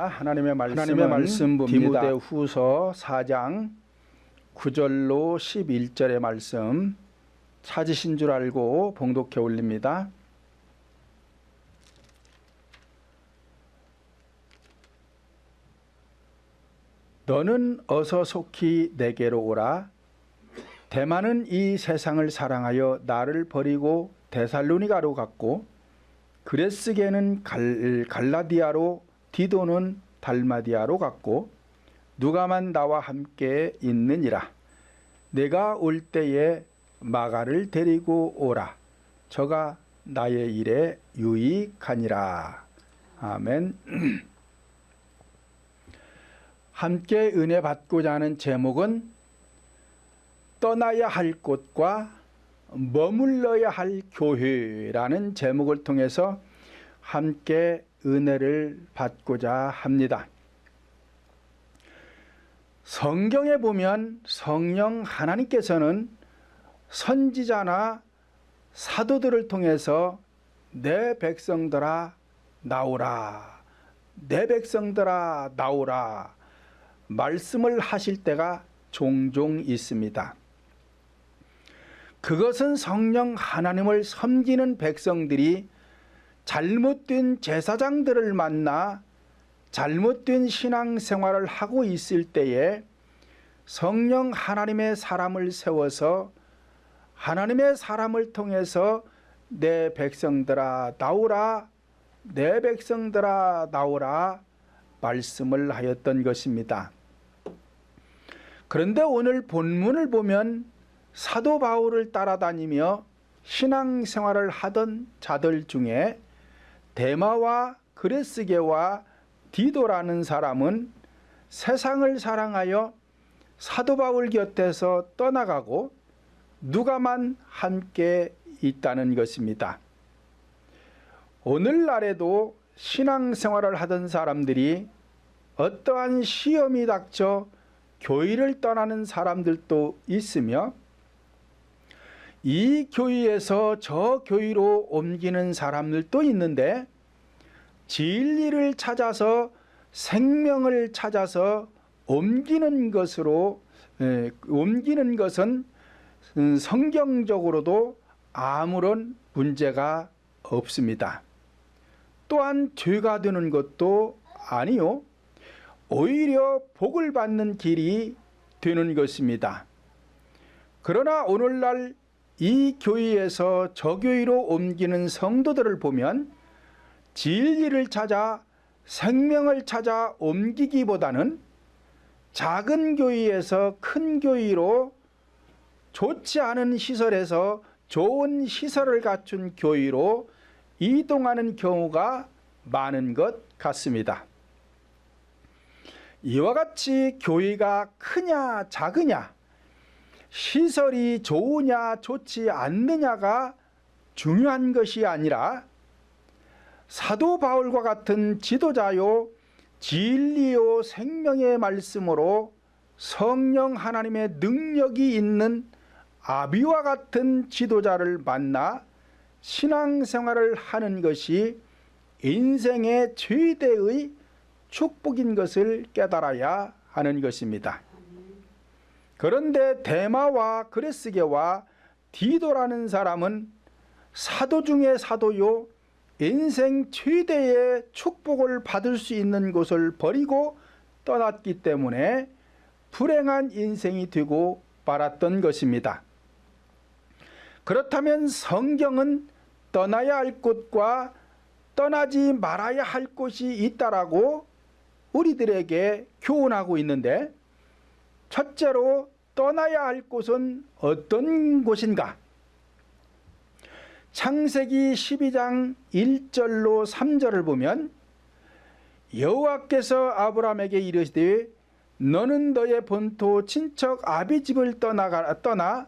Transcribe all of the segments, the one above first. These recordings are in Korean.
하나님의 말씀 봅니다. 디모데후서 4장 9절로 11절의 말씀 찾으신 줄 알고 봉독해 올립니다. 너는 어서 속히 내게로 오라. 대만은 이 세상을 사랑하여 나를 버리고 데살로니가로 갔고, 그레스게는 갈라디아로, 디도는 달마디아로 갔고, 누가만 나와 함께 있느니라. 내가 올 때에 마가를 데리고 오라. 저가 나의 일에 유익하니라. 아멘. 함께 은혜 받고자 하는 제목은 떠나야 할 곳과 머물러야 할 교회라는 제목을 통해서 함께 은혜를 받고자 합니다. 성경에 보면 성령 하나님께서는 선지자나 사도들을 통해서 내 백성들아 나오라, 내 백성들아 나오라 말씀을 하실 때가 종종 있습니다. 그것은 성령 하나님을 섬기는 백성들이 잘못된 제사장들을 만나 잘못된 신앙생활을 하고 있을 때에 성령 하나님의 사람을 세워서 하나님의 사람을 통해서 내 백성들아 나오라, 내 백성들아 나오라 말씀을 하였던 것입니다. 그런데 오늘 본문을 보면 사도 바울을 따라다니며 신앙생활을 하던 자들 중에 데마와 그레스게와 디도라는 사람은 세상을 사랑하여 사도 바울 곁에서 떠나가고 누가만 함께 있다는 것입니다. 오늘날에도 신앙생활을 하던 사람들이 어떠한 시험이 닥쳐 교회를 떠나는 사람들도 있으며, 이 교회에서 저 교회로 옮기는 사람들도 있는데, 진리를 찾아서 생명을 찾아서 옮기는 것은 성경적으로도 아무런 문제가 없습니다. 또한 죄가 되는 것도 아니요, 오히려 복을 받는 길이 되는 것입니다. 그러나 오늘날 이 교회에서 저 교회로 옮기는 성도들을 보면 진리를 찾아 생명을 찾아 옮기기보다는 작은 교회에서 큰 교회로, 좋지 않은 시설에서 좋은 시설을 갖춘 교회로 이동하는 경우가 많은 것 같습니다. 이와 같이 교회가 크냐 작으냐, 시설이 좋으냐 좋지 않느냐가 중요한 것이 아니라 사도 바울과 같은 지도자요 진리요 생명의 말씀으로 성령 하나님의 능력이 있는 아비와 같은 지도자를 만나 신앙생활을 하는 것이 인생의 최대의 축복인 것을 깨달아야 하는 것입니다. 그런데 데마와 그레스게와 디도라는 사람은 사도 중에 사도요, 인생 최대의 축복을 받을 수 있는 곳을 버리고 떠났기 때문에 불행한 인생이 되고 말았던 것입니다. 그렇다면 성경은 떠나야 할 곳과 떠나지 말아야 할 곳이 있다라고 우리들에게 교훈하고 있는데, 첫째로 떠나야 할 곳은 어떤 곳인가? 창세기 12장 1절로 3절을 보면 여호와께서 아브라함에게 이르시되 너는 너의 본토 친척 아비 집을 떠나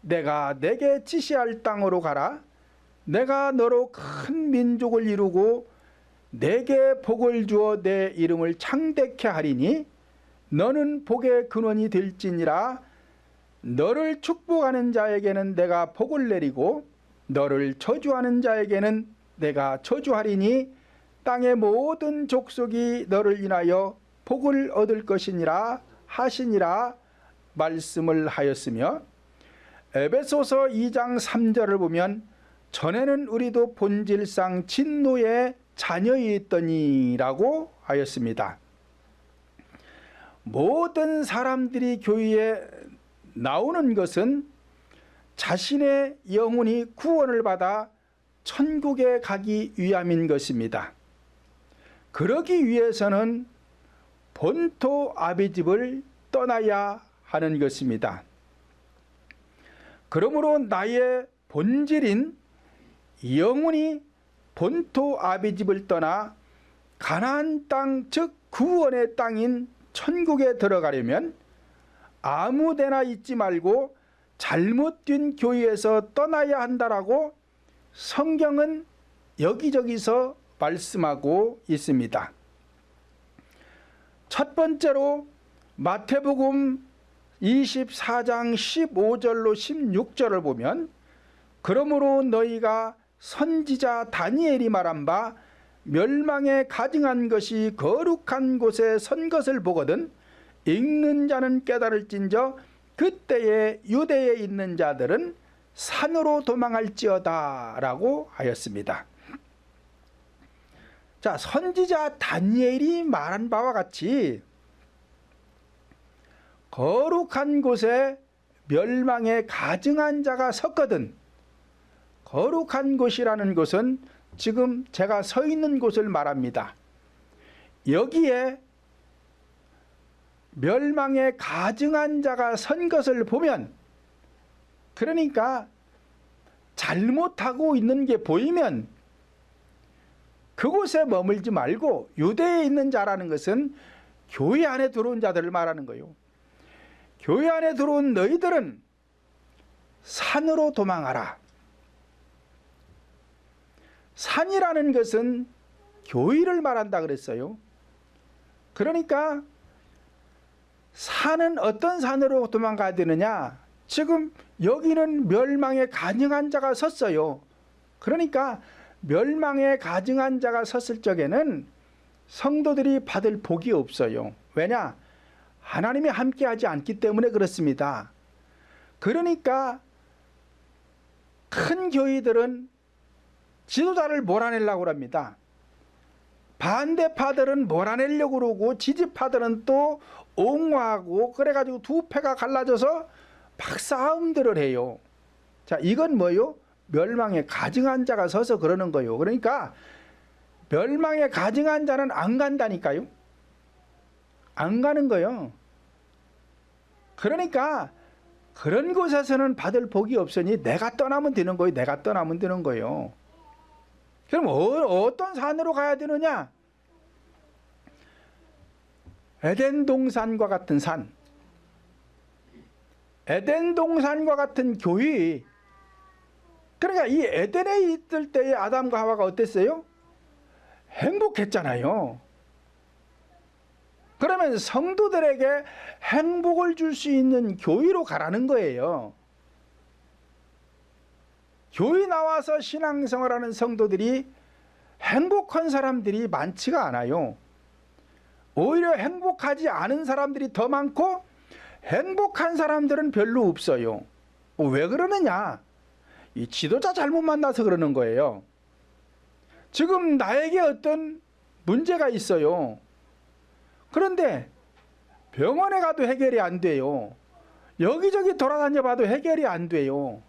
내가 내게 지시할 땅으로 가라. 내가 너로 큰 민족을 이루고 내게 복을 주어 내 이름을 창대케 하리니 너는 복의 근원이 될지니라. 너를 축복하는 자에게는 내가 복을 내리고 너를 저주하는 자에게는 내가 저주하리니 땅의 모든 족속이 너를 인하여 복을 얻을 것이니라 하시니라 말씀을 하였으며, 에베소서 2장 3절을 보면 전에는 우리도 본질상 진노의 자녀이었더니라고 하였습니다. 모든 사람들이 교회에 나오는 것은 자신의 영혼이 구원을 받아 천국에 가기 위함인 것입니다. 그러기 위해서는 본토 아비집을 떠나야 하는 것입니다. 그러므로 나의 본질인 영혼이 본토 아비집을 떠나 가나안 땅, 즉 구원의 땅인 천국에 들어가려면 아무데나 있지 말고 잘못된 교회에서 떠나야 한다라고 성경은 여기저기서 말씀하고 있습니다. 첫 번째로 마태복음 24장 15절로 16절을 보면, 그러므로 너희가 선지자 다니엘이 말한 바 멸망에 가증한 것이 거룩한 곳에 선 것을 보거든 읽는 자는 깨달을진저 그때에 유대에 있는 자들은 산으로 도망할지어다 라고 하였습니다. 자, 선지자 다니엘이 말한 바와 같이 거룩한 곳에 멸망에 가증한 자가 섰거든. 거룩한 곳이라는 것은 지금 제가 서 있는 곳을 말합니다. 여기에 멸망에 가증한 자가 선 것을 보면, 그러니까 잘못하고 있는 게 보이면 그곳에 머물지 말고, 유대에 있는 자라는 것은 교회 안에 들어온 자들을 말하는 거예요. 교회 안에 들어온 너희들은 산으로 도망하라. 산이라는 것은 교회를 말한다 그랬어요. 그러니까 산은 어떤 산으로 도망가야 되느냐? 지금 여기는 멸망에 가증한 자가 섰어요. 그러니까 멸망에 가증한 자가 섰을 적에는 성도들이 받을 복이 없어요. 왜냐? 하나님이 함께하지 않기 때문에 그렇습니다. 그러니까 큰 교회들은 지도자를 몰아내려고 합니다. 반대파들은 몰아내려고 그러고 지지파들은 또 옹호하고, 그래가지고 두 패가 갈라져서 막 싸움들을 해요. 자, 이건 뭐요? 멸망에 가증한 자가 서서 그러는 거예요. 그러니까 멸망에 가증한 자는 안 간다니까요. 안 가는 거예요. 그러니까 그런 곳에서는 받을 복이 없으니 내가 떠나면 되는 거예요. 내가 떠나면 되는 거예요. 그럼 어떤 산으로 가야 되느냐? 에덴 동산과 같은 산, 에덴 동산과 같은 교회. 그러니까 이 에덴에 있을 때의 아담과 하와가 어땠어요? 행복했잖아요. 그러면 성도들에게 행복을 줄 수 있는 교회로 가라는 거예요. 교회 나와서 신앙생활하는 성도들이 행복한 사람들이 많지가 않아요. 오히려 행복하지 않은 사람들이 더 많고 행복한 사람들은 별로 없어요. 왜 그러느냐? 이 지도자 잘못 만나서 그러는 거예요. 지금 나에게 어떤 문제가 있어요. 그런데 병원에 가도 해결이 안 돼요. 여기저기 돌아다녀 봐도 해결이 안 돼요.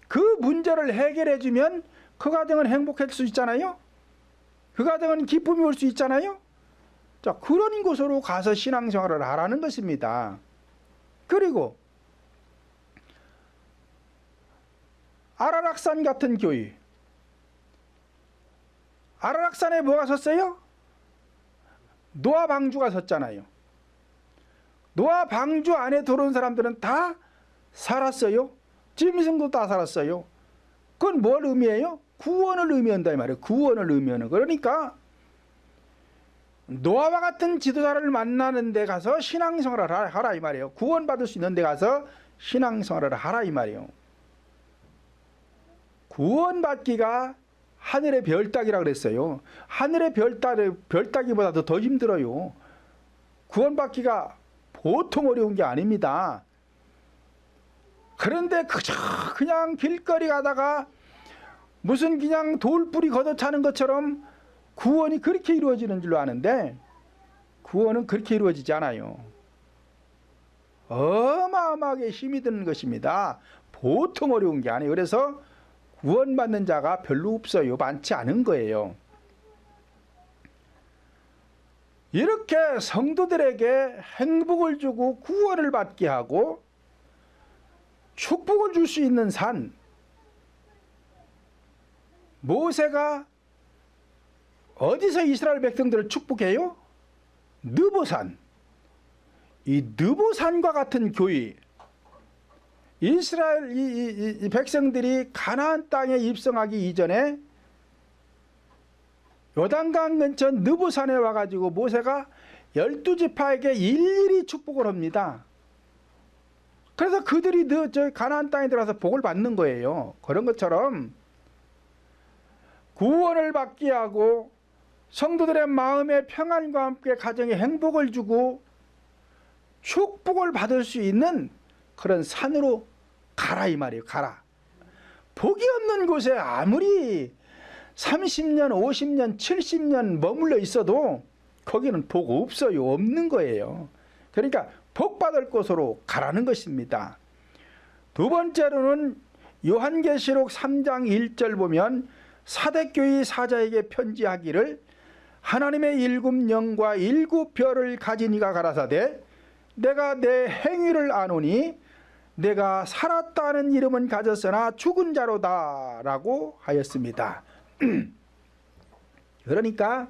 그 문제를 해결해 주면 그 가정은 행복할 수 있잖아요. 그 가정은 기쁨이 올 수 있잖아요. 자, 그런 곳으로 가서 신앙생활을 하라는 것입니다. 그리고 아라락산 같은 교회, 아라락산에 뭐가 섰어요? 노아 방주가 섰잖아요. 노아 방주 안에 들어온 사람들은 다 살았어요. 짐승도 다 살았어요. 그건 뭘 의미해요? 구원을 의미한다 이 말이에요. 구원을 의미하는. 그러니까 노아와 같은 지도자를 만나는 데 가서 신앙생활을 하라 이 말이에요. 구원받을 수 있는 데 가서 신앙생활을 하라 이 말이에요. 구원받기가 하늘의 별 따기라 그랬어요. 하늘의 별 따기보다도 더 힘들어요. 구원받기가 보통 어려운 게 아닙니다. 그런데 그냥 길거리 가다가 무슨 그냥 돌뿌리 걷어차는 것처럼 구원이 그렇게 이루어지는 줄로 아는데, 구원은 그렇게 이루어지지 않아요. 어마어마하게 힘이 드는 것입니다. 보통 어려운 게 아니에요. 그래서 구원받는 자가 별로 없어요. 많지 않은 거예요. 이렇게 성도들에게 행복을 주고 구원을 받게 하고 축복을 줄 수 있는 산, 모세가 어디서 이스라엘 백성들을 축복해요? 느보산. 이 느보산과 같은 교회, 이스라엘 이 백성들이 가나안 땅에 입성하기 이전에 요단강 근처 느보산에 와가지고 모세가 12지파에게 일일이 축복을 합니다. 그래서 그들이 가나안 땅에 들어가서 복을 받는 거예요. 그런 것처럼 구원을 받게 하고 성도들의 마음의 평안과 함께 가정의 행복을 주고 축복을 받을 수 있는 그런 산으로 가라, 이 말이에요. 가라. 복이 없는 곳에 아무리 30년, 50년, 70년 머물러 있어도 거기는 복 없어요. 없는 거예요. 그러니까 복 받을 곳으로 가라는 것입니다. 두 번째로는 요한계시록 3장 1절 보면 사대교회 사자에게 편지하기를 하나님의 7 영과 7 별을 가진 이가 가라사대 내가 내 행위를 아노니 내가 살았다는 이름은 가졌으나 죽은 자로다 라고 하였습니다. 그러니까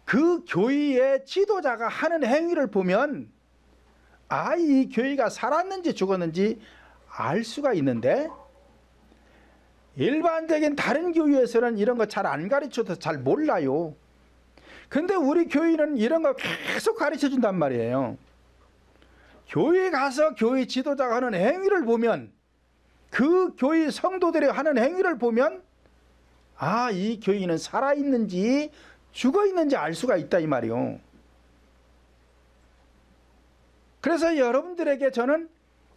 그 교회의 지도자가 하는 행위를 보면 이 교회가 살았는지 죽었는지 알 수가 있는데, 일반적인 다른 교회에서는 이런 거 잘 안 가르쳐서 잘 몰라요. 근데 우리 교회는 이런 거 계속 가르쳐 준단 말이에요. 교회 가서 교회 지도자가 하는 행위를 보면, 그 교회 성도들이 하는 행위를 보면 이 교회는 살아있는지 죽어있는지 알 수가 있다, 이 말이요. 그래서 여러분들에게 저는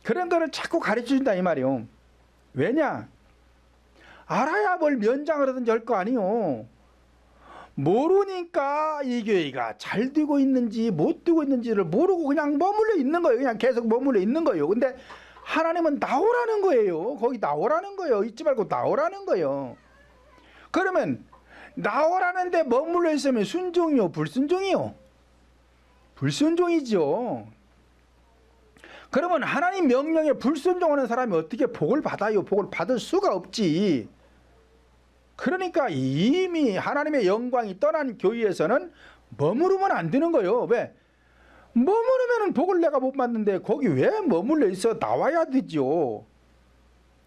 그런 거를 자꾸 가르쳐 준다, 이 말이요. 왜냐? 알아야 뭘 면장을 하든지 할 거 아니요. 모르니까 이 교회가 잘 되고 있는지 못 되고 있는지를 모르고 그냥 머물러 있는 거예요. 그냥 계속 머물러 있는 거예요. 근데 하나님은 나오라는 거예요. 거기 나오라는 거예요. 잊지 말고 나오라는 거예요. 그러면 나오라는데 머물러 있으면 순종이요, 불순종이요? 불순종이죠. 그러면 하나님 명령에 불순종하는 사람이 어떻게 복을 받아요? 복을 받을 수가 없지. 그러니까 이미 하나님의 영광이 떠난 교회에서는 머무르면 안 되는 거예요. 왜? 머무르면 복을 내가 못 받는데 거기 왜 머물러 있어? 나와야 되죠.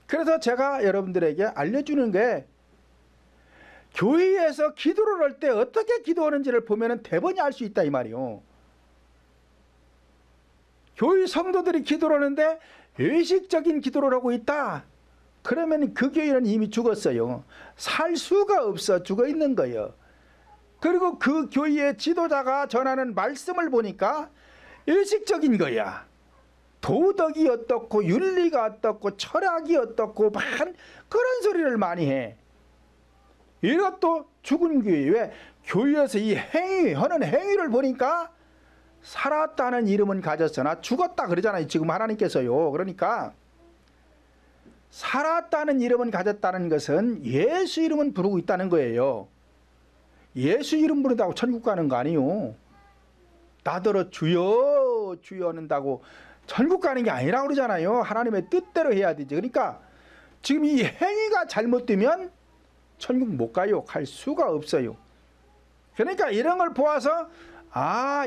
그래서 제가 여러분들에게 알려주는 게, 교회에서 기도를 할 때 어떻게 기도하는지를 보면 대번히 알 수 있다, 이 말이요. 교회 성도들이 기도를 하는데 의식적인 기도를 하고 있다. 그러면 그 교회는 이미 죽었어요. 살 수가 없어. 죽어 있는 거예요. 그리고 그 교회의 지도자가 전하는 말씀을 보니까 의식적인 거야. 도덕이 어떻고 윤리가 어떻고 철학이 어떻고 그런 소리를 많이 해. 이것도 죽은 교회. 왜? 교회에서 이 하는 행위를 보니까 살았다는 이름은 가졌으나 죽었다 그러잖아요. 지금 하나님께서요. 그러니까 살았다는 이름은 가졌다는 것은 예수 이름은 부르고 있다는 거예요. 예수 이름 부른다고 천국 가는 거 아니요. 나더러 주여 주여 한다고 천국 가는 게 아니라고 그러잖아요. 하나님의 뜻대로 해야 되지. 그러니까 지금 이 행위가 잘못되면 천국 못 가요. 갈 수가 없어요. 그러니까 이런 걸 보아서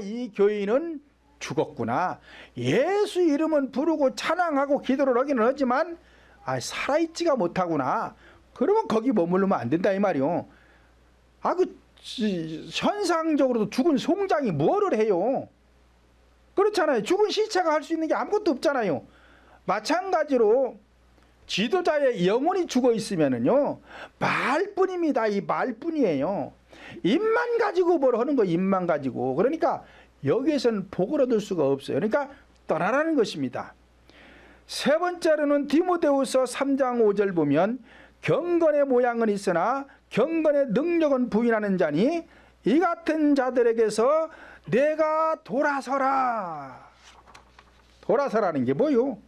이 교인은 죽었구나. 예수 이름은 부르고 찬양하고 기도를 하기는 하지만 살아있지가 못하구나. 그러면 거기 머무르면 안 된다, 이 말이요. 현상적으로도 죽은 송장이 뭐를 해요? 그렇잖아요. 죽은 시체가 할 수 있는 게 아무것도 없잖아요. 마찬가지로 지도자의 영혼이 죽어 있으면은요, 말뿐입니다. 이 말뿐이에요. 입만 가지고 뭘 하는 거, 입만 가지고. 그러니까 여기에서는 복을 얻을 수가 없어요. 그러니까 떠나라는 것입니다. 세 번째로는 디모데후서 3장 5절 보면 경건의 모양은 있으나 경건의 능력은 부인하는 자니 이 같은 자들에게서 내가 돌아서라. 돌아서라는 게 뭐요?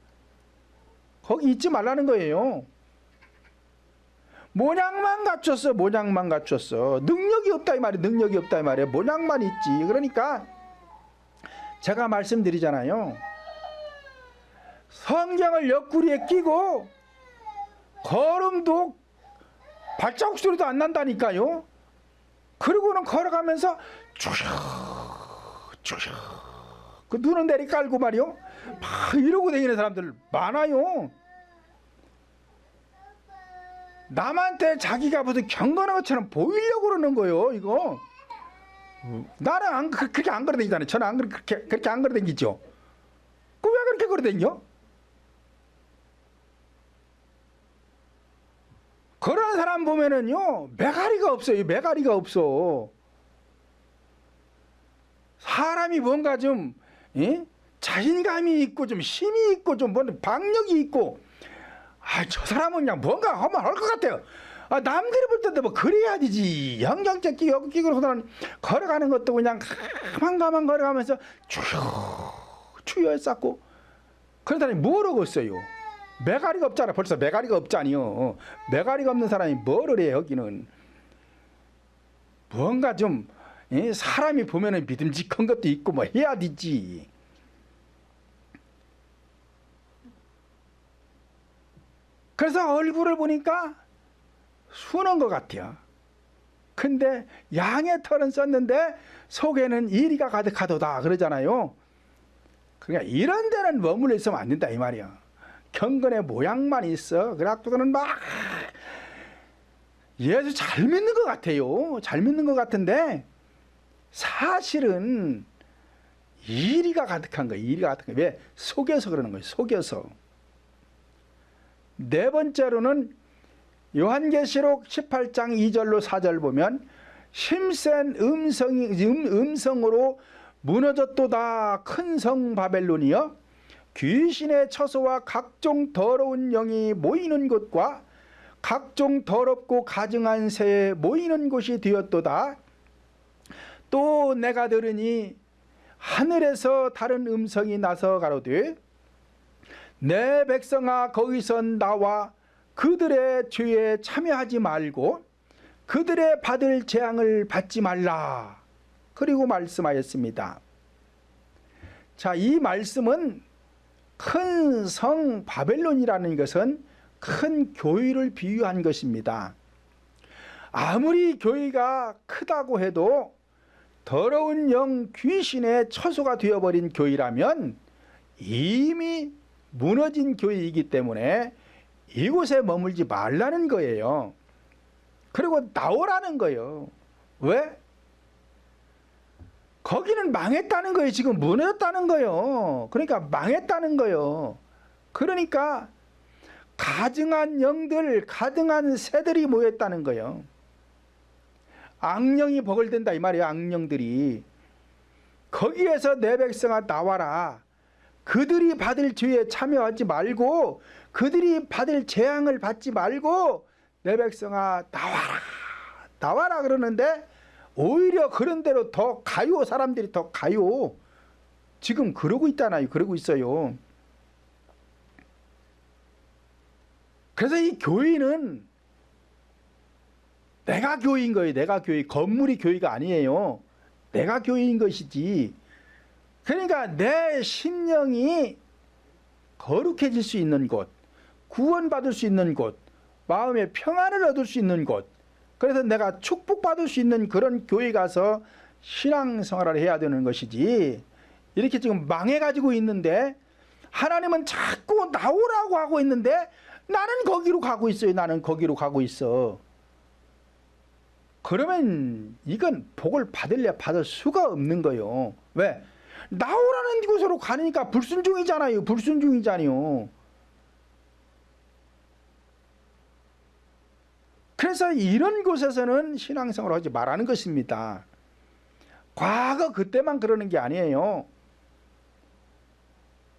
거기 있지 말라는 거예요. 모양만 갖췄어. 모양만 갖췄어. 능력이 없다 이 말이에요. 능력이 없다 이 말이에요. 모양만 있지. 그러니까 제가 말씀드리잖아요. 성경을 옆구리에 끼고 걸음도 발자국 소리도 안 난다니까요. 그리고는 걸어가면서 쭉쭉 그 눈은 내리 깔고 말이요. 막 이러고 다니는 사람들 많아요. 남한테 자기가 무슨 경건한 것처럼 보이려고 그러는 거예요. 이거 나는 그렇게 안 걸어다니잖아요. 저는 그렇게 안 걸어다니죠. 그 왜 그렇게 걸어다녀? 그런 사람 보면은요, 매가리가 없어요. 매가리가 없어. 사람이 뭔가 좀 자신감이 있고 좀 힘이 있고 좀 박력이 있고, 저 사람은 그냥 뭔가 하면 할 것 같아요. 남들이 볼 때도 뭐 그래야 되지. 영경적 끼고 걸어가는 것도 그냥 가만 걸어가면서 추여 쌓고 그런 사람이 뭘 하고 있어요? 매가리가 없잖아. 벌써 매가리가 없잖아요. 매가리가 없는 사람이 뭐를 해 여기는. 뭔가 좀 사람이 보면은 믿음직한 것도 있고 뭐 해야 되지. 그래서 얼굴을 보니까 순한 것 같아요. 근데 양의 털은 썼는데 속에는 이리가 가득하도다 그러잖아요. 그러니까 이런 데는 머물러 있으면 안 된다 이 말이야. 경건의 모양만 있어. 그래갖고는 막 예수 잘 믿는 것 같아요. 잘 믿는 것 같은데 사실은 이리가 가득한 거예요. 이리가 가득한 거예요. 왜? 속여서 그러는 거예요. 속여서. 네 번째로는 요한계시록 18장 2절로 4절 보면 힘센 음성으로 무너졌도다 큰 성 바벨론이여 귀신의 처소와 각종 더러운 영이 모이는 곳과 각종 더럽고 가증한 새에 모이는 곳이 되었도다. 또 내가 들으니 하늘에서 다른 음성이 나서 가로되 내 백성아 거기서 나와 그들의 죄에 참여하지 말고 그들의 받을 재앙을 받지 말라. 그리고 말씀하였습니다. 자, 이 말씀은 큰 성 바벨론이라는 것은 큰 교회를 비유한 것입니다. 아무리 교회가 크다고 해도 더러운 영 귀신의 처소가 되어버린 교회라면 이미 무너진 교회이기 때문에 이곳에 머물지 말라는 거예요. 그리고 나오라는 거예요. 왜? 거기는 망했다는 거예요. 지금 무너졌다는 거예요. 그러니까 망했다는 거예요. 그러니까 가증한 영들, 가증한 새들이 모였다는 거예요. 악령이 버글댄다 이 말이에요. 악령들이. 거기에서 내 백성아 나와라. 그들이 받을 죄에 참여하지 말고 그들이 받을 재앙을 받지 말고 내 백성아 나와라. 나와라 그러는데 오히려 그런 대로 더 가요. 사람들이 더 가요. 지금 그러고 있잖아요. 그러고 있어요. 그래서 이 교회는 내가 교회인 거예요. 내가 교회. 건물이 교회가 아니에요. 내가 교회인 것이지. 그러니까 내 심령이 거룩해질 수 있는 곳, 구원받을 수 있는 곳, 마음의 평안을 얻을 수 있는 곳, 그래서 내가 축복받을 수 있는 그런 교회 가서 신앙생활을 해야 되는 것이지. 이렇게 지금 망해가지고 있는데 하나님은 자꾸 나오라고 하고 있는데 나는 거기로 가고 있어요. 나는 거기로 가고 있어. 그러면 이건 복을 받을 수가 없는 거예요. 왜? 나오라는 곳으로 가니까 불순종이잖아요. 불순종이잖아요. 그래서 이런 곳에서는 신앙생활을 하지 말라는 것입니다. 과거 그때만 그러는 게 아니에요.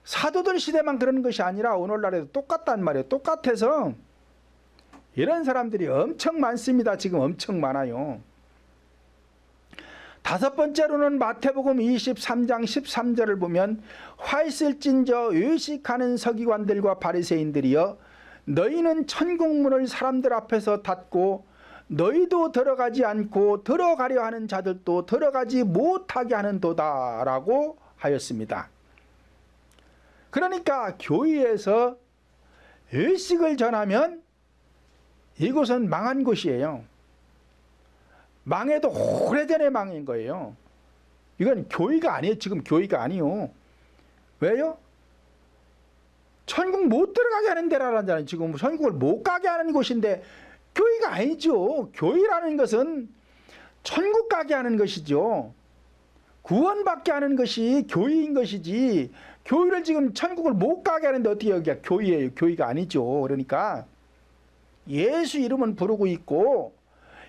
사도들 시대만 그러는 것이 아니라 오늘날에도 똑같단 말이에요. 똑같아서 이런 사람들이 엄청 많습니다. 지금 엄청 많아요. 다섯 번째로는 마태복음 23장 13절을 보면 화 있을진저 의식하는 서기관들과 바리새인들이여 너희는 천국문을 사람들 앞에서 닫고 너희도 들어가지 않고 들어가려 하는 자들도 들어가지 못하게 하는도다 라고 하였습니다. 그러니까 교회에서 의식을 전하면 이곳은 망한 곳이에요. 망해도 오래전에 망인 거예요. 이건 교회가 아니에요. 지금 교회가 아니요. 왜요? 천국 못 들어가게 하는 데라잖아요. 지금 천국을 못 가게 하는 곳인데 교회가 아니죠. 교회라는 것은 천국 가게 하는 것이죠. 구원받게 하는 것이 교회인 것이지, 교회를 지금 천국을 못 가게 하는데 어떻게 여기가 교회예요? 교회가 아니죠. 그러니까 예수 이름은 부르고 있고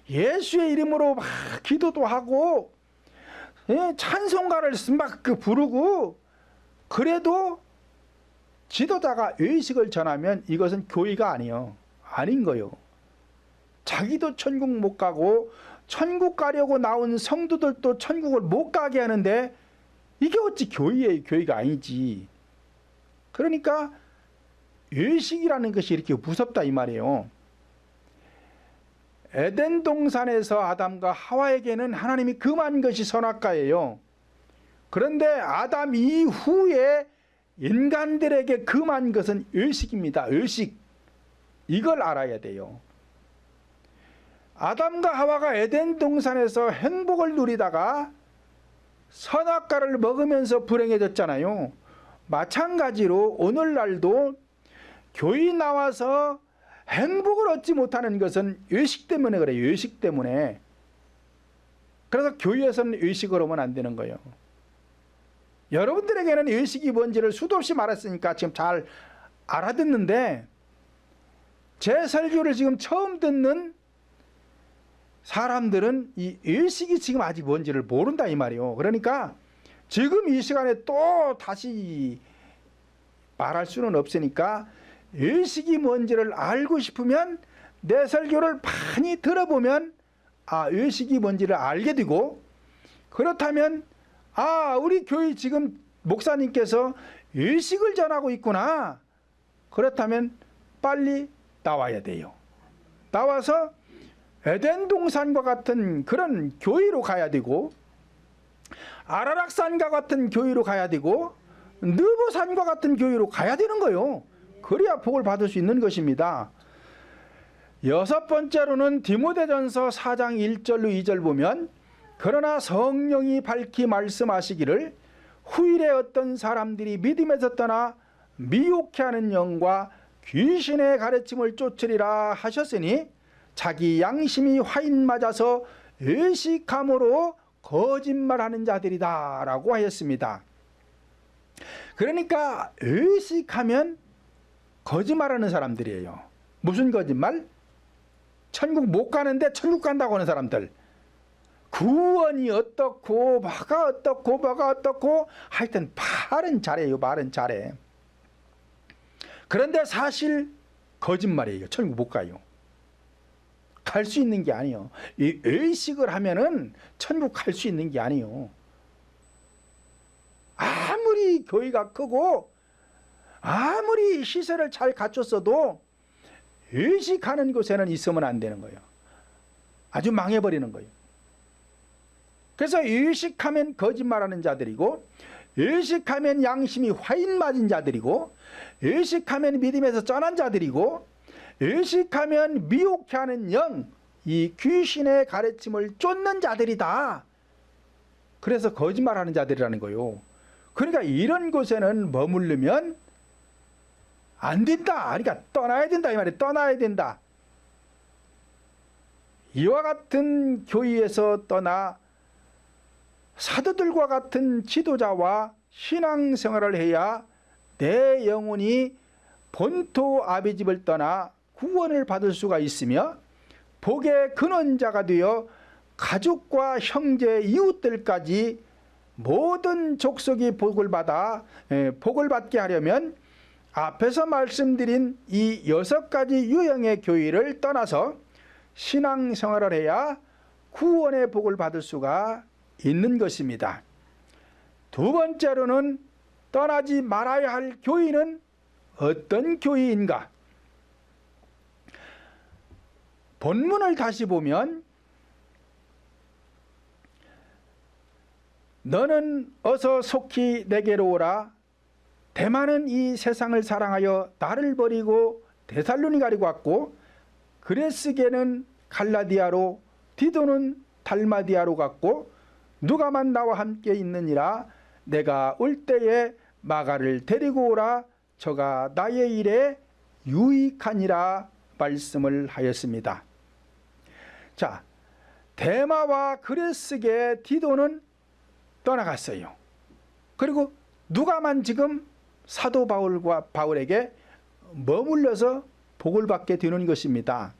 예수의 이름으로 막 기도도 하고 찬송가를 막 부르고, 그래도 지도자가 의식을 전하면 이것은 교회가 아니에요. 아닌 거요. 자기도 천국 못 가고 천국 가려고 나온 성도들도 천국을 못 가게 하는데 이게 어찌 교회예요? 교회가 아니지. 그러니까 의식이라는 것이 이렇게 무섭다 이 말이에요. 에덴 동산에서 아담과 하와에게는 하나님이 금한 것이 선악과예요. 그런데 아담 이후에 인간들에게 금한 것은 의식입니다. 의식. 이걸 알아야 돼요. 아담과 하와가 에덴 동산에서 행복을 누리다가 선악과를 먹으면서 불행해졌잖아요. 마찬가지로 오늘날도 교회 나와서 행복을 얻지 못하는 것은 의식 때문에 그래요. 의식 때문에. 그래서 교회에서는 의식을 하면 안 되는 거예요. 여러분들에게는 의식이 뭔지를 수도 없이 말했으니까 지금 잘 알아듣는데, 제 설교를 지금 처음 듣는 사람들은 이 의식이 지금 아직 뭔지를 모른다 이 말이에요. 그러니까 지금 이 시간에 또 다시 말할 수는 없으니까 의식이 뭔지를 알고 싶으면 내 설교를 많이 들어보면 의식이 뭔지를 알게 되고, 그렇다면 우리 교회 지금 목사님께서 의식을 전하고 있구나. 그렇다면 빨리 나와야 돼요. 나와서 에덴 동산과 같은 그런 교회로 가야 되고, 아라락산과 같은 교회로 가야 되고, 느보산과 같은 교회로 가야 되는 거예요. 그래야 복을 받을 수 있는 것입니다. 여섯 번째로는 디모데전서 4장 1절로 2절 보면 그러나 성령이 밝히 말씀하시기를 후일에 어떤 사람들이 믿음에서 떠나 미혹해 하는 영과 귀신의 가르침을 쫓으리라 하셨으니 자기 양심이 화인 맞아서 의식함으로 거짓말하는 자들이다 라고 하였습니다. 그러니까 의식하면 거짓말하는 사람들이에요. 무슨 거짓말? 천국 못 가는데 천국 간다고 하는 사람들. 구원이 어떻고 뭐가 어떻고 뭐가 어떻고 하여튼 말은 잘해요. 말은 잘해. 그런데 사실 거짓말이에요. 천국 못 가요. 갈 수 있는 게 아니에요. 이 의식을 하면은 천국 갈 수 있는 게 아니에요. 아무리 교회가 크고 아무리 시설을 잘 갖췄어도 의식하는 곳에는 있으면 안 되는 거예요. 아주 망해버리는 거예요. 그래서 의식하면 거짓말하는 자들이고, 의식하면 양심이 화인 맞은 자들이고, 의식하면 믿음에서 떠난 자들이고, 의식하면 미혹해 하는 영, 이 귀신의 가르침을 쫓는 자들이다. 그래서 거짓말하는 자들이라는 거예요. 그러니까 이런 곳에는 머무르면 안 된다. 그러니까 떠나야 된다 이 말이에요. 떠나야 된다. 이와 같은 교회에서 떠나 사도들과 같은 지도자와 신앙생활을 해야 내 영혼이 본토 아비집을 떠나 구원을 받을 수가 있으며, 복의 근원자가 되어 가족과 형제 이웃들까지 모든 족속이 복을 받게 하려면 앞에서 말씀드린 이 6가지 유형의 교의를 떠나서 신앙생활을 해야 구원의 복을 받을 수가 있는 것입니다. 두 번째로는 떠나지 말아야 할 교의는 어떤 교의인가? 본문을 다시 보면 너는 어서 속히 내게로 오라. 데마는 이 세상을 사랑하여 나를 버리고 데살로니가로 갔고 그레스게는 갈라디아로 디도는 달마디아로 갔고 누가만 나와 함께 있느니라. 내가 올 때에 마가를 데리고 오라. 저가 나의 일에 유익하니라 말씀을 하였습니다. 자, 데마와 그레스게 디도는 떠나갔어요. 그리고 누가만 지금 사도 바울에게 머물러서 복을 받게 되는 것입니다.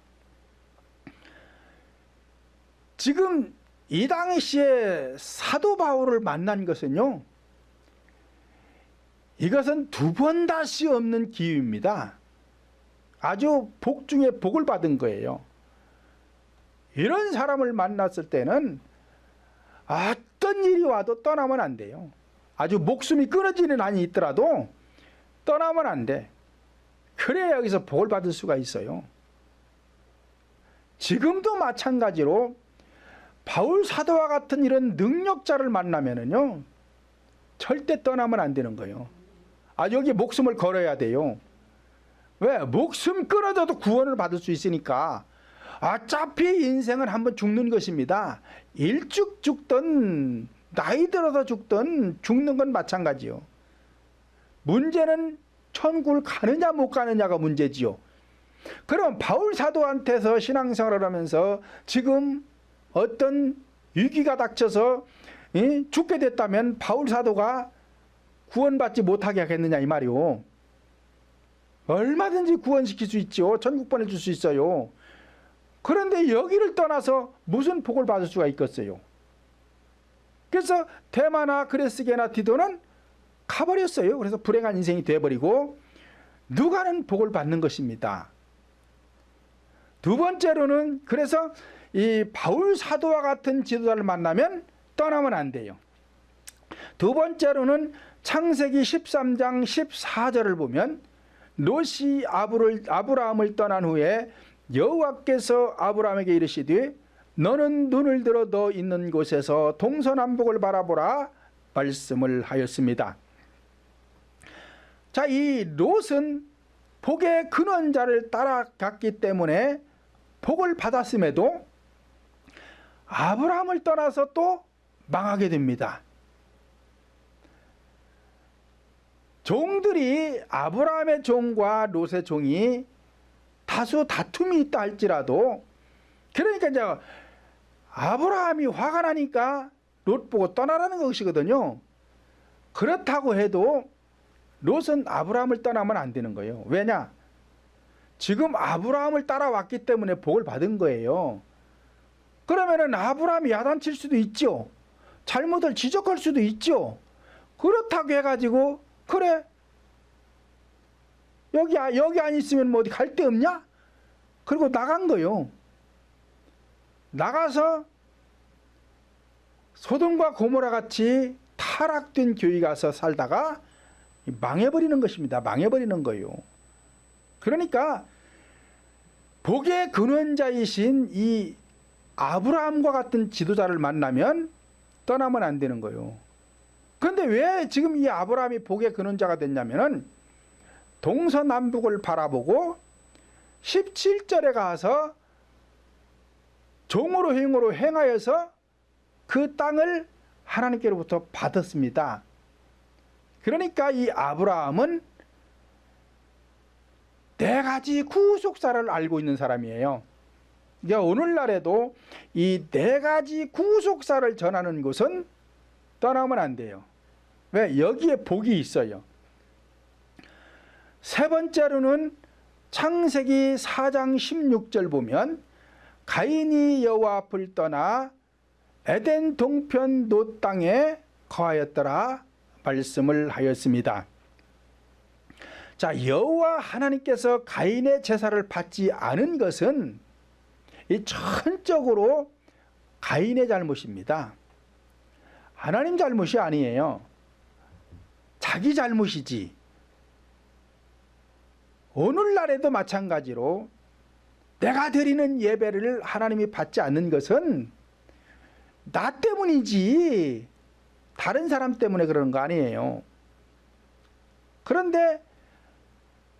지금 이 당시에 사도 바울을 만난 것은요, 이것은 두 번 다시 없는 기회입니다. 아주 복 중에 복을 받은 거예요. 이런 사람을 만났을 때는 어떤 일이 와도 떠나면 안 돼요. 아주 목숨이 끊어지는 한이 있더라도 떠나면 안 돼. 그래야 여기서 복을 받을 수가 있어요. 지금도 마찬가지로 바울 사도와 같은 이런 능력자를 만나면은요, 절대 떠나면 안 되는 거예요. 여기 목숨을 걸어야 돼요. 왜? 목숨 끊어져도 구원을 받을 수 있으니까. 어차피 인생은 한번 죽는 것입니다. 일찍 죽든 나이 들어서 죽든 죽는 건 마찬가지요. 문제는 천국을 가느냐 못 가느냐가 문제지요. 그럼 바울 사도한테서 신앙생활을 하면서 지금 어떤 위기가 닥쳐서 죽게 됐다면 바울 사도가 구원받지 못하게 하겠느냐 이 말이요. 얼마든지 구원시킬 수 있죠. 천국 보내줄 수 있어요. 그런데 여기를 떠나서 무슨 복을 받을 수가 있겠어요. 그래서 데마나 그레스게나 디도는 가버렸어요. 그래서 불행한 인생이 되어버리고 누가는 복을 받는 것입니다. 두 번째로는 그래서 이 바울 사도와 같은 지도자를 만나면 떠나면 안 돼요. 두 번째로는 창세기 13장 14절을 보면 롯이 아브라함을 떠난 후에 여호와께서 아브라함에게 이르시되 너는 눈을 들어 너 있는 곳에서 동서남북을 바라보라 말씀을 하였습니다. 자, 이 롯은 복의 근원자를 따라갔기 때문에 복을 받았음에도 아브라함을 떠나서 또 망하게 됩니다. 종들이 아브라함의 종과 롯의 종이 다소 다툼이 있다 할지라도, 그러니까 이제 아브라함이 화가 나니까 롯 보고 떠나라는 것이거든요. 그렇다고 해도 롯은 아브라함을 떠나면 안 되는 거예요. 왜냐? 지금 아브라함을 따라왔기 때문에 복을 받은 거예요. 그러면은 아브라함이 야단칠 수도 있죠. 잘못을 지적할 수도 있죠. 그렇다고 해가지고 그래 여기 안 있으면 뭐 어디 갈 데 없냐? 그리고 나간 거요. 나가서 소돔과 고모라 같이 타락된 교회 가서 살다가 망해버리는 것입니다. 망해버리는 거예요. 그러니까 복의 근원자이신 이 아브라함과 같은 지도자를 만나면 떠나면 안 되는 거예요. 그런데 왜 지금 이 아브라함이 복의 근원자가 됐냐면은 동서남북을 바라보고 17절에 가서 종으로 행으로 행하여서 그 땅을 하나님께로부터 받았습니다. 그러니까 이 아브라함은 4가지 구속사를 알고 있는 사람이에요. 그러니까 오늘날에도 이 4가지 구속사를 전하는 곳은 떠나면 안 돼요. 왜? 여기에 복이 있어요. 세 번째로는 창세기 4장 16절 보면 가인이 여호와 앞을 떠나 에덴 동편 놋 땅에 거하였더라 말씀을 하였습니다. 자, 여호와 하나님께서 가인의 제사를 받지 않은 것은 이 전적으로 가인의 잘못입니다. 하나님 잘못이 아니에요. 자기 잘못이지. 오늘날에도 마찬가지로 내가 드리는 예배를 하나님이 받지 않는 것은 나 때문이지 다른 사람 때문에 그러는 거 아니에요. 그런데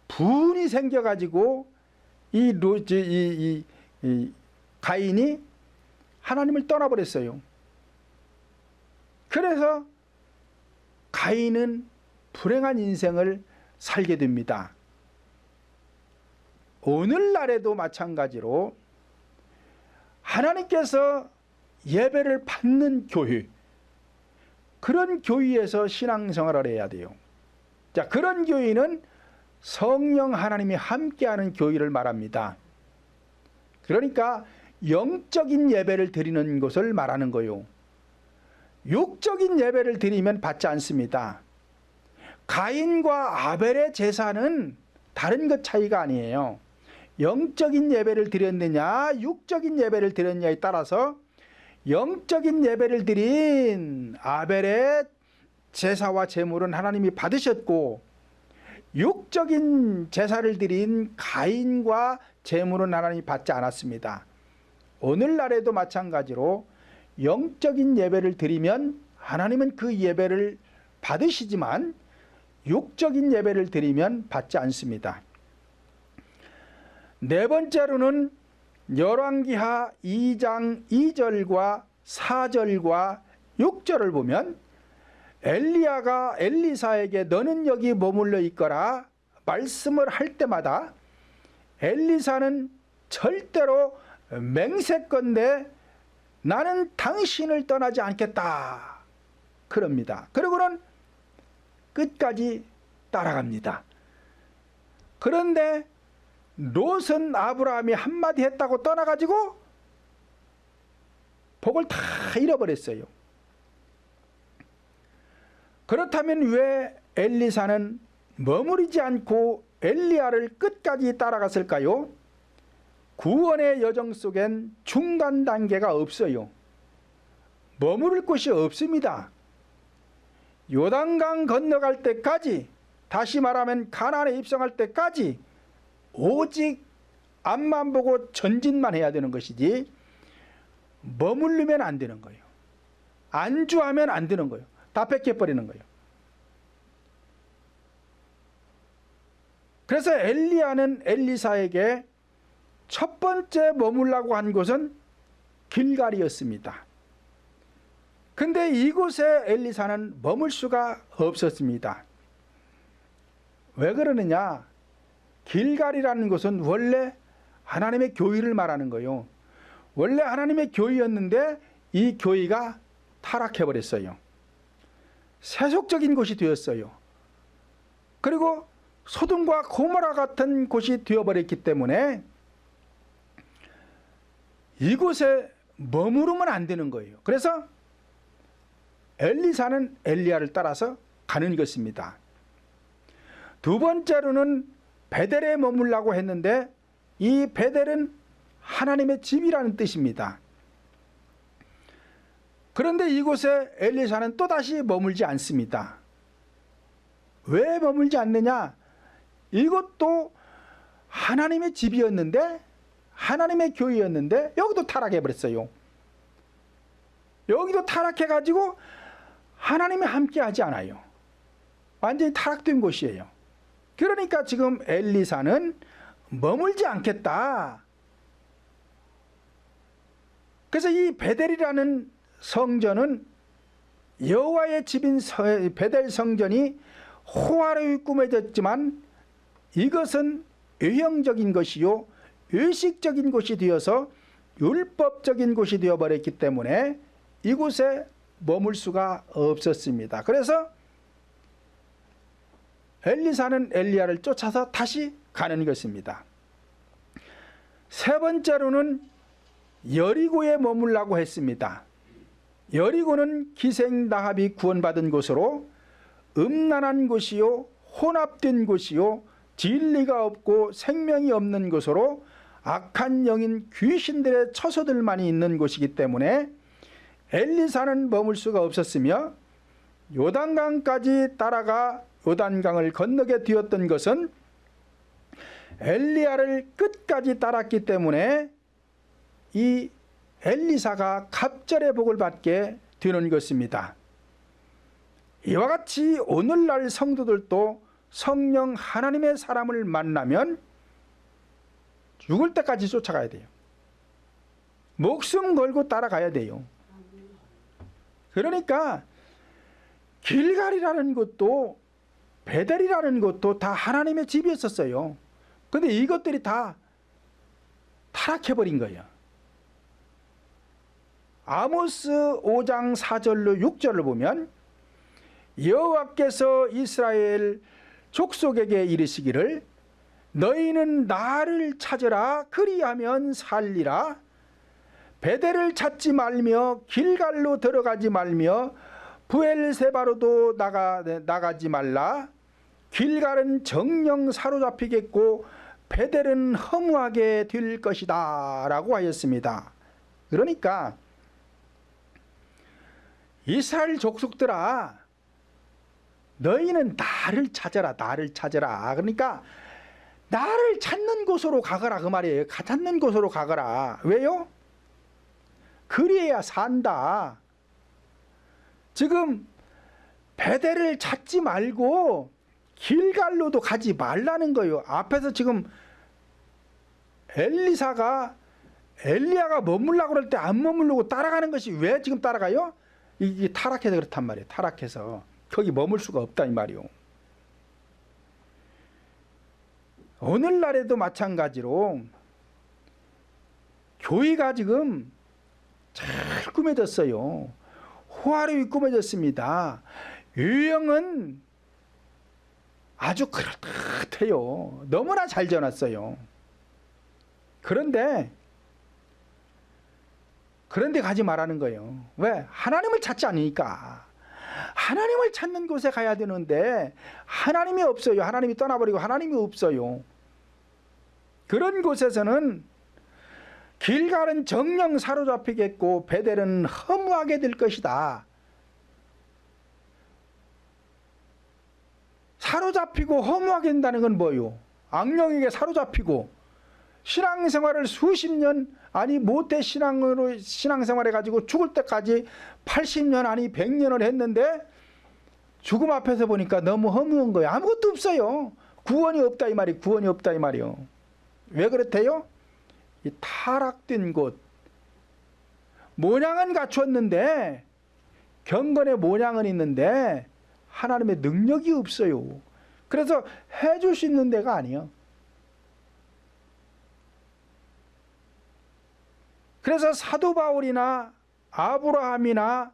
분이 생겨가지고 이 가인이 하나님을 떠나버렸어요. 그래서 가인은 불행한 인생을 살게 됩니다. 오늘날에도 마찬가지로 하나님께서 예배를 받는 교회, 그런 교회에서 신앙생활을 해야 돼요. 자, 그런 교회는 성령 하나님이 함께하는 교회를 말합니다. 그러니까 영적인 예배를 드리는 것을 말하는 거요. 육적인 예배를 드리면 받지 않습니다. 가인과 아벨의 제사는 다른 것 차이가 아니에요. 영적인 예배를 드렸느냐 육적인 예배를 드렸느냐에 따라서 영적인 예배를 드린 아벨의 제사와 제물은 하나님이 받으셨고, 육적인 제사를 드린 가인과 제물은 하나님이 받지 않았습니다. 오늘날에도 마찬가지로 영적인 예배를 드리면 하나님은 그 예배를 받으시지만 육적인 예배를 드리면 받지 않습니다. 네 번째로는 열왕기하 2장 2절과 4절과 6절을 보면 엘리야가 엘리사에게 너는 여기 머물러 있거라 말씀을 할 때마다 엘리사는 절대로 맹세컨대 나는 당신을 떠나지 않겠다 그럽니다. 그러고는 끝까지 따라갑니다. 그런데 롯은 아브라함이 한마디 했다고 떠나가지고 복을 다 잃어버렸어요. 그렇다면 왜 엘리사는 머무르지 않고 엘리야를 끝까지 따라갔을까요? 구원의 여정 속엔 중간 단계가 없어요. 머무를 곳이 없습니다. 요단강 건너갈 때까지, 다시 말하면 가나안에 입성할 때까지 오직 앞만 보고 전진만 해야 되는 것이지 머무르면 안 되는 거예요. 안주하면 안 되는 거예요. 다 뺏겨버리는 거예요. 그래서 엘리야는 엘리사에게 첫 번째 머물라고 한 곳은 길갈이었습니다. 근데 이곳에 엘리사는 머물 수가 없었습니다. 왜 그러느냐? 길갈이라는 곳은 원래 하나님의 교회를 말하는 거예요. 원래 하나님의 교회였는데 이 교회가 타락해버렸어요. 세속적인 곳이 되었어요. 그리고 소돔과 고모라 같은 곳이 되어버렸기 때문에 이곳에 머무르면 안 되는 거예요. 그래서 엘리사는 엘리야를 따라서 가는 것입니다. 두 번째로는 베델에 머물라고 했는데 이 베델은 하나님의 집이라는 뜻입니다. 그런데 이곳에 엘리사는 또다시 머물지 않습니다. 왜 머물지 않느냐? 이것도 하나님의 집이었는데, 하나님의 교회였는데 여기도 타락해버렸어요. 여기도 타락해가지고 하나님이 함께하지 않아요. 완전히 타락된 곳이에요. 그러니까 지금 엘리사는 머물지 않겠다. 그래서 이 베델이라는 성전은 여호와의 집인 베델 성전이 호화로이 꾸며졌지만 이것은 외형적인 것이요 의식적인 곳이 되어서 율법적인 곳이 되어버렸기 때문에 이곳에 머물 수가 없었습니다. 그래서 엘리사는 엘리야를 쫓아서 다시 가는 것입니다. 세 번째로는 여리고에 머물라고 했습니다. 여리고는 기생 라합이 구원받은 곳으로 음란한 곳이요 혼합된 곳이요 진리가 없고 생명이 없는 곳으로 악한 영인 귀신들의 처소들만이 있는 곳이기 때문에 엘리사는 머물 수가 없었으며 요단강까지 따라가 요단강을 건너게 되었던 것은 엘리야를 끝까지 따랐기 때문에 이 엘리사가 갑절의 복을 받게 되는 것입니다. 이와 같이 오늘날 성도들도 성령 하나님의 사람을 만나면 죽을 때까지 쫓아가야 돼요. 목숨 걸고 따라가야 돼요. 그러니까 길갈이라는 것도 베델이라는 것도 다 하나님의 집이었었어요. 근데 이것들이 다 타락해버린 거예요. 아모스 5장 4절로 6절을 보면 여호와께서 이스라엘 족속에게 이르시기를 너희는 나를 찾으라 그리하면 살리라. 베델을 찾지 말며 길갈로 들어가지 말며 브엘세바로도 나가지 말라. 길갈은 정령 사로잡히겠고 베델은 허무하게 될 것이다 라고 하였습니다. 그러니까 이스라엘 족속들아 너희는 나를 찾아라. 나를 찾아라. 그러니까 나를 찾는 곳으로 가거라 그 말이에요. 찾는 곳으로 가거라. 왜요? 그래야 산다. 지금 베델을 찾지 말고 길갈로도 가지 말라는 거예요. 앞에서 지금 엘리야가 머물라고 그럴 때 안 머무르고 따라가는 것이 왜 지금 따라가요? 이게 타락해서 그렇단 말이에요. 타락해서 거기 머물 수가 없다 이 말이요. 오늘날에도 마찬가지로 교회가 지금 잘 꾸며졌어요. 호화로이 꾸며졌습니다. 유형은 아주 그럴듯해요. 너무나 잘 지어놨어요. 그런데 가지 말라는 거예요. 왜? 하나님을 찾지 않으니까. 하나님을 찾는 곳에 가야 되는데 하나님이 없어요. 하나님이 떠나버리고 하나님이 없어요. 그런 곳에서는 길갈은 정령 사로잡히겠고 베델은 허무하게 될 것이다. 사로잡히고 허무하게 된다는 건 뭐요? 악령에게 사로잡히고 신앙생활을 수십 년 아니 모태 신앙생활해 가지고 죽을 때까지 80년 아니 100년을 했는데 죽음 앞에서 보니까 너무 허무한 거예요. 아무것도 없어요. 구원이 없다 이 말이 구원이 없다 이 말이요. 왜 그렇대요? 이 타락된 곳 모양은 갖추었는데 경건의 모양은 있는데 하나님의 능력이 없어요. 그래서 해줄 수 있는 데가 아니에요. 그래서 사도 바울이나 아브라함이나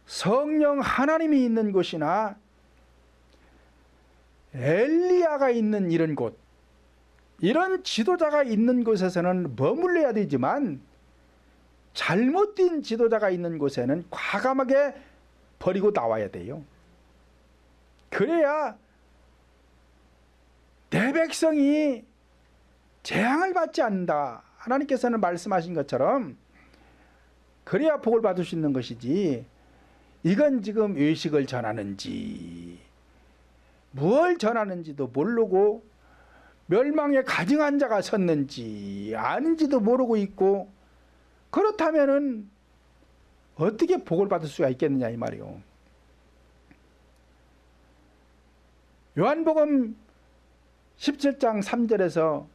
성령 하나님이 있는 곳이나 엘리야가 있는 이런 곳, 이런 지도자가 있는 곳에서는 머물러야 되지만 잘못된 지도자가 있는 곳에는 과감하게 버리고 나와야 돼요. 그래야 내 백성이 재앙을 받지 않는다. 하나님께서는 말씀하신 것처럼 그래야 복을 받을 수 있는 것이지, 이건 지금 의식을 전하는지 무엇을 전하는지도 모르고 멸망에 가증한 자가 섰는지 아닌지도 모르고 있고, 그렇다면은 어떻게 복을 받을 수가 있겠느냐 이 말이요. 요한복음 17장 3절에서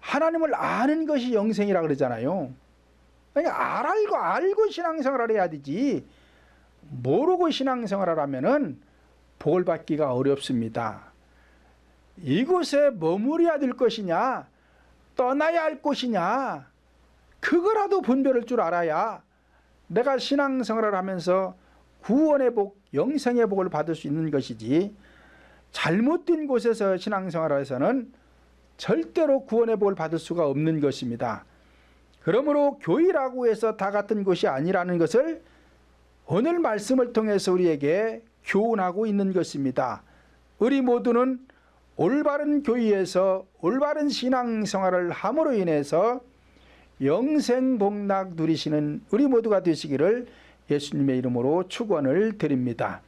하나님을 아는 것이 영생이라 그러잖아요. 그러니까 알고 신앙생활을 해야 되지, 모르고 신앙생활을 하면은 복을 받기가 어렵습니다. 이곳에 머무려야 될 것이냐 떠나야 할 곳이냐, 그거라도 분별할 줄 알아야 내가 신앙생활을 하면서 구원의 복, 영생의 복을 받을 수 있는 것이지, 잘못된 곳에서 신앙생활을 해서는 절대로 구원의 복을 받을 수가 없는 것입니다. 그러므로 교회라고 해서 다 같은 것이 아니라는 것을 오늘 말씀을 통해서 우리에게 교훈하고 있는 것입니다. 우리 모두는 올바른 교회에서 올바른 신앙생활을 함으로 인해서 영생복락 누리시는 우리 모두가 되시기를 예수님의 이름으로 축원을 드립니다.